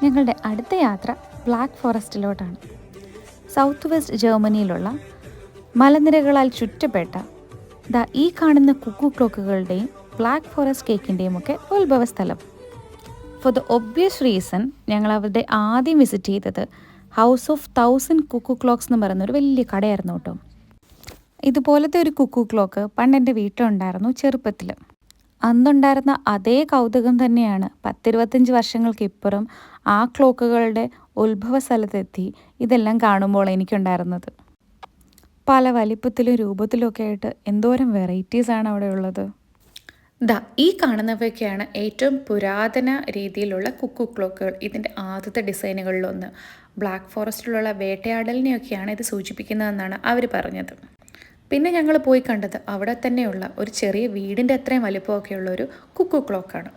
ഞങ്ങളുടെ അടുത്ത യാത്ര ബ്ലാക്ക് ഫോറസ്റ്റിലോട്ടാണ്. സൗത്ത് വെസ്റ്റ് ജർമ്മനിയിലുള്ള മലനിരകളാൽ ചുറ്റപ്പെട്ട ഈ കാണുന്ന കുക്കു ക്ലോക്കുകളുടെയും ബ്ലാക്ക് ഫോറസ്റ്റ് കേക്കിൻ്റെയും ഒക്കെ ഉത്ഭവസ്ഥലം. ഫോർ ദ ഒബ്വിയസ് റീസൺ ഞങ്ങൾ അവരുടെ ആദ്യം വിസിറ്റ് ചെയ്തത് ഹൗസ് ഓഫ് 1000 കുക്കു ക്ലോക്സ് എന്ന് പറയുന്നൊരു വലിയ കടയായിരുന്നു കേട്ടോ. ഇതുപോലത്തെ ഒരു കുക്കു ക്ലോക്ക് പണ്ട് എൻ്റെ വീട്ടിലുണ്ടായിരുന്നു ചെറുപ്പത്തിൽ. അന്നുണ്ടായിരുന്ന അതേ കൗതുകം തന്നെയാണ് 10-25 വർഷങ്ങൾക്കിപ്പുറം ആ ക്ലോക്കുകളുടെ ഉത്ഭവ സ്ഥലത്തെത്തി ഇതെല്ലാം കാണുമ്പോൾ എനിക്കുണ്ടായിരുന്നത്. പല വലിപ്പത്തിലും രൂപത്തിലും ഒക്കെ ആയിട്ട് എന്തോരം വെറൈറ്റീസാണ് അവിടെ ഉള്ളത്. ഈ കാണുന്നവയൊക്കെയാണ് ഏറ്റവും പുരാതന രീതിയിലുള്ള കുക്കു ക്ലോക്കുകൾ. ഇതിൻ്റെ ആദ്യത്തെ ഡിസൈനുകളിലൊന്ന്. ബ്ലാക്ക് ഫോറസ്റ്റിലുള്ള വേട്ടയാടലിനെയൊക്കെയാണ് ഇത് സൂചിപ്പിക്കുന്നതെന്നാണ് അവർ പറഞ്ഞത്. പിന്നെ ഞങ്ങൾ പോയി കണ്ടത് അവിടെ തന്നെയുള്ള ഒരു ചെറിയ വീടിൻ്റെ അത്രയും വലിപ്പമൊക്കെയുള്ള ഒരു കുക്കു ക്ലോക്കാണ്.